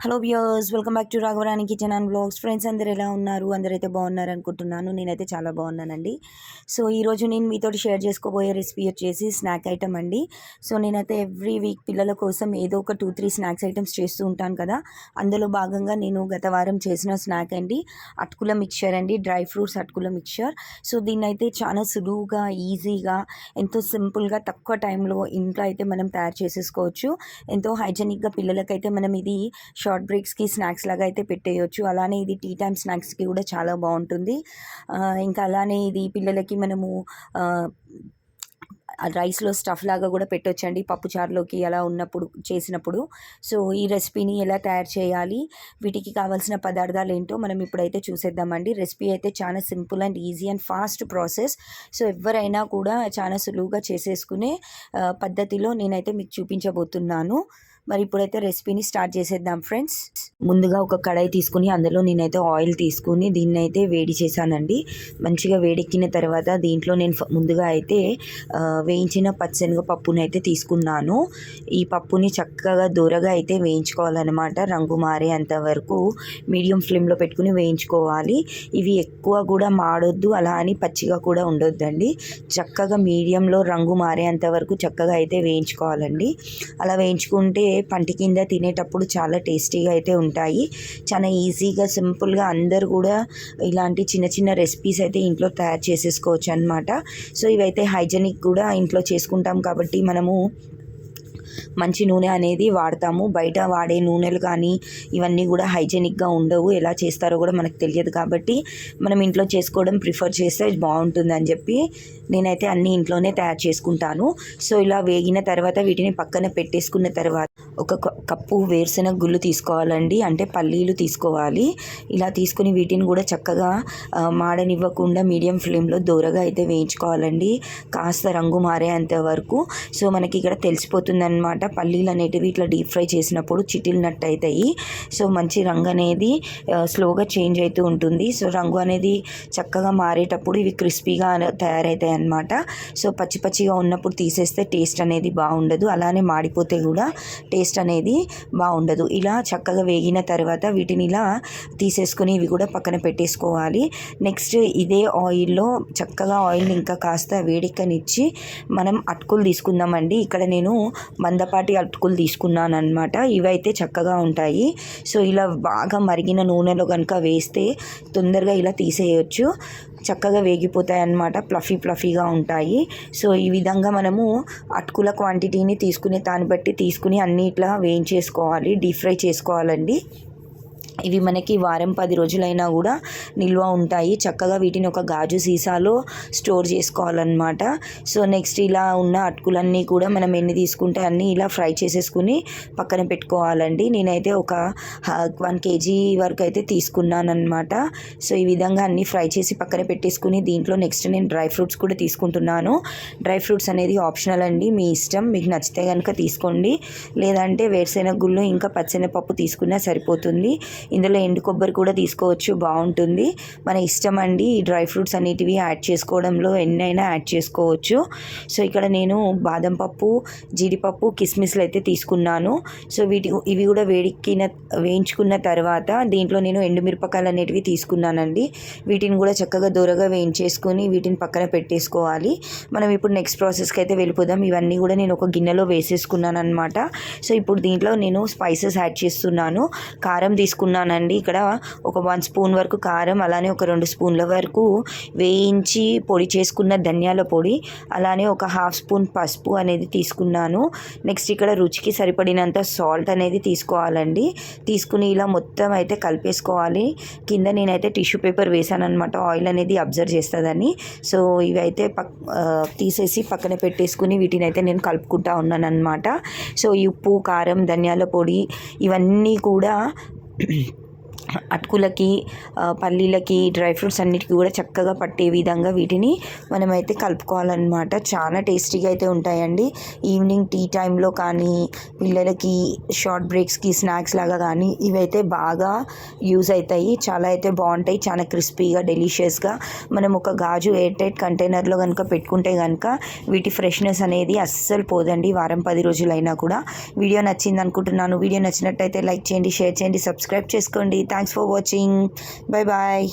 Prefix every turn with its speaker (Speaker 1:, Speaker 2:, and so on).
Speaker 1: Hello viewers, welcome back to Raghavarani kitchen and blogs. Friends అందరు ఎలా ఉన్నారు? అందరైతే బాగున్నారు అనుకుంటున్నాను. నేనైతే చాలా బాగున్నానండి. సో ఈరోజు నేను మీతోటి షేర్ చేసుకోబోయే రెసిపీ వచ్చేసి స్నాక్ ఐటమ్ అండి. సో నేనైతే ఎవ్రీ వీక్ పిల్లల కోసం ఏదో ఒక 2-3 స్నాక్స్ ఐటమ్స్ చేస్తూ ఉంటాను కదా. అందులో భాగంగా నేను గత వారం చేసిన స్నాక్ అండి అటుకుల మిక్చర్ అండి, డ్రై ఫ్రూట్స్ అటుకుల మిక్చర్. సో దీన్ని అయితే చాలా సులువుగా, ఈజీగా, ఎంతో సింపుల్గా, తక్కువ టైంలో ఇంట్లో అయితే మనం తయారు చేసేసుకోవచ్చు. ఎంతో హైజెనిక్గా పిల్లలకైతే మనం ఇది షార్ట్ బ్రేక్స్కి స్నాక్స్ లాగా అయితే పెట్టేయచ్చు. అలానే ఇది టీ టైమ్ స్నాక్స్కి కూడా చాలా బాగుంటుంది. ఇంకా అలానే ఇది పిల్లలకి మనము రైస్లో స్టఫ్ లాగా కూడా పెట్టొచ్చండి, పప్పుచారులోకి అలా ఉన్నప్పుడు చేసినప్పుడు. సో ఈ రెసిపీని ఎలా తయారు చేయాలి, వీటికి కావాల్సిన పదార్థాలు ఏంటో మనం ఇప్పుడైతే చూసేద్దామండి. రెసిపీ అయితే చాలా simple and easy and fast process. So ఎవరైనా కూడా చాలా సులువుగా చేసేసుకునే పద్ధతిలో నేనైతే మీకు చూపించబోతున్నాను. మరి ఇప్పుడైతే రెసిపీని స్టార్ట్ చేసేద్దాం ఫ్రెండ్స్. ముందుగా ఒక కడాయి తీసుకుని అందులో నేనైతే ఆయిల్ తీసుకుని దీన్ని అయితే వేడి చేశానండి. మంచిగా వేడెక్కిన తర్వాత దీంట్లో నేను ముందుగా అయితే వేయించిన పచ్చిశనగ పప్పుని అయితే తీసుకున్నాను. ఈ పప్పుని చక్కగా దూరగా అయితే వేయించుకోవాలన్నమాట. రంగు మారేంత వరకు మీడియం ఫ్లేమ్లో పెట్టుకుని వేయించుకోవాలి. ఇవి ఎక్కువ కూడా మాడొద్దు, అలా అని పచ్చిగా కూడా ఉండొద్దండి. చక్కగా మీడియంలో రంగు మారేంత వరకు చక్కగా అయితే వేయించుకోవాలండి. అలా వేయించుకుంటే పంటి కింద తినేటప్పుడు చాలా టేస్టీగా అయితే ఉంటాయి. చాలా ఈజీగా, సింపుల్గా అందరు కూడా ఇలాంటి చిన్న చిన్న రెసిపీస్ అయితే ఇంట్లో తయారు చేసేసుకోవచ్చు అనమాట. సో ఇవైతే హైజెనిక్ కూడా ఇంట్లో చేసుకుంటాం కాబట్టి మనము మంచి నూనె అనేది వాడతాము. బయట వాడే నూనెలు కానీ ఇవన్నీ కూడా హైజెనిక్గా ఉండవు. ఎలా చేస్తారో కూడా మనకు తెలియదు కాబట్టి మనం ఇంట్లో చేసుకోవడం ప్రిఫర్ చేస్తే బాగుంటుంది అని చెప్పి నేనైతే అన్నీ ఇంట్లోనే తయారు చేసుకుంటాను. సో ఇలా వేగిన తర్వాత వీటిని పక్కన పెట్టేసుకున్న తర్వాత ఒక కప్పు వేరుశెనగ గుళ్ళు తీసుకోవాలండి, అంటే పల్లీలు తీసుకోవాలి. ఇలా తీసుకుని వీటిని కూడా చక్కగా మాడనివ్వకుండా మీడియం ఫ్లేమ్లో దూరగా అయితే వేయించుకోవాలండి, కాస్త రంగు మారేంత వరకు. సో మనకి ఇక్కడ తెలిసిపోతుంది అనమాట, పల్లీలు అనేటివి ఇట్లా డీప్ ఫ్రై చేసినప్పుడు చిటిలినట్టు అవుతాయి. సో మంచి రంగు అనేది స్లోగా చేంజ్ అవుతూ ఉంటుంది. సో రంగు అనేది చక్కగా మారేటప్పుడు ఇవి క్రిస్పీగా తయారవుతాయి అన్నమాట. సో పచ్చి పచ్చిగా ఉన్నప్పుడు తీసేస్తే టేస్ట్ అనేది బాగుండదు, అలానే మాడిపోతే కూడా టేస్ట్ అనేది బాగుండదు. ఇలా చక్కగా వేగిన తర్వాత వీటిని ఇలా తీసేసుకొని ఇవి కూడా పక్కన పెట్టేసుకోవాలి. నెక్స్ట్ ఇదే ఆయిల్లో చక్కగా ఆయిల్ని ఇంకా కాస్త వేడెక్కనిచ్చి మనం అటుకులు తీసుకుందామండి. ఇక్కడ నేను మందపాటి అటుకులు తీసుకున్నాను అనమాట. ఇవైతే చక్కగా ఉంటాయి. సో ఇలా బాగా మరిగిన నూనెలో కనుక వేస్తే తొందరగా ఇలా తీసేయచ్చు, చక్కగా వేగిపోతాయి అన్నమాట, ఫ్లఫీగా ఉంటాయి. సో ఈ విధంగా మనము అటుకుల క్వాంటిటీని తీసుకునే దాన్ని బట్టి తీసుకుని అన్నీ ఇట్లా వేయించేసుకోవాలి, డీప్ ఫ్రై చేసుకోవాలండి. ఇవి మనకి వారం 10 రోజులైనా కూడా నిల్వ ఉంటాయి. చక్కగా వీటిని ఒక గాజు సీసాలో స్టోర్ చేసుకోవాలన్నమాట. సో నెక్స్ట్ ఇలా ఉన్న అటుకులన్నీ కూడా మనం ఎన్ని తీసుకుంటే అన్నీ ఇలా ఫ్రై చేసేసుకుని పక్కన పెట్టుకోవాలండి. నేనైతే ఒక 1 kg వరకు అయితే తీసుకున్నాను అనమాట. సో ఈ విధంగా అన్నీ ఫ్రై చేసి పక్కన పెట్టేసుకుని దీంట్లో నెక్స్ట్ నేను డ్రై ఫ్రూట్స్ కూడా తీసుకుంటున్నాను. డ్రై ఫ్రూట్స్ అనేది ఆప్షనల్ అండి, మీ ఇష్టం. మీకు నచ్చితే కనుక తీసుకోండి, లేదంటే వేరుశెనగ గుళ్ళు ఇంకా పచ్చెనగపప్పు తీసుకున్నా సరిపోతుంది. ఇందులో ఎండు కొబ్బరి కూడా తీసుకోవచ్చు, బాగుంటుంది. మన ఇష్టం అండి. ఈ డ్రై ఫ్రూట్స్ అనేటివి యాడ్ చేసుకోవడంలో ఎన్నైనా యాడ్ చేసుకోవచ్చు. సో ఇక్కడ నేను బాదం పప్పు, జీడిపప్పు, కిస్మిస్లు అయితే తీసుకున్నాను. సో ఇవి కూడా వేయించుకున్న తర్వాత దీంట్లో నేను ఎండుమిరపకాయలు అనేటివి తీసుకున్నానండి. వీటిని కూడా చక్కగా దూరగా వేయించేసుకొని వీటిని పక్కన పెట్టేసుకోవాలి. మనం ఇప్పుడు నెక్స్ట్ ప్రాసెస్కి అయితే వెళ్ళిపోదాం. ఇవన్నీ కూడా నేను ఒక గిన్నెలో వేసేసుకున్నాను అనమాట. సో ఇప్పుడు దీంట్లో నేను స్పైసెస్ యాడ్ చేస్తున్నాను. కారం తీసుకున్నానండి. ఇక్కడ ఒక 1 స్పూన్ వరకు కారం, అలానే ఒక 2 స్పూన్ల వరకు వేయించి పొడి చేసుకున్న ధనియాల పొడి, అలానే ఒక 1/2 స్పూన్ పసుపు అనేది తీసుకున్నాను. నెక్స్ట్ ఇక్కడ రుచికి సరిపడినంత సాల్ట్ అనేది తీసుకోవాలండి. తీసుకుని ఇలా మొత్తం అయితే కలిపేసుకోవాలి. కింద నేనైతే టిష్యూ పేపర్ వేసాను అనమాట, ఆయిల్ అనేది అబ్జర్వ్ చేస్తుందని. సో ఇవైతే తీసేసి పక్కన పెట్టేసుకుని వీటిని అయితే నేను కలుపుకుంటా ఉన్నాను అనమాట. సో ఈ ఉప్పు, కారం, ధనియాల పొడి ఇవన్నీ కూడా అటుకులకి పల్లీలకి డ్రై ఫ్రూట్స్ అన్నిటికీ కూడా చక్కగా పట్టే విధంగా వీటిని మనమైతే కలుపుకోవాలన్నమాట. చాలా టేస్టీగా అయితే ఉంటాయండి. ఈవినింగ్ టీ టైంలో కానీ పిల్లలకి షార్ట్ బ్రేక్స్కి స్నాక్స్ లాగా కానీ ఇవైతే బాగా యూజ్ అవుతాయి. చాలా అయితే బాగుంటాయి. చాలా క్రిస్పీగా డెలిషియస్గా మనం ఒక గాజు ఎయిర్ టైట్ కంటైనర్లో కనుక పెట్టుకుంటే కనుక వీటి ఫ్రెష్నెస్ అనేది అస్సలు పోదండి. వారం 10 రోజులైనా కూడా. వీడియో నచ్చింది అనుకుంటున్నాను. వీడియో నచ్చినట్టయితే లైక్ చేయండి, షేర్ చేయండి, సబ్స్క్రైబ్ చేసుకోండి. Thanks for watching. Bye bye.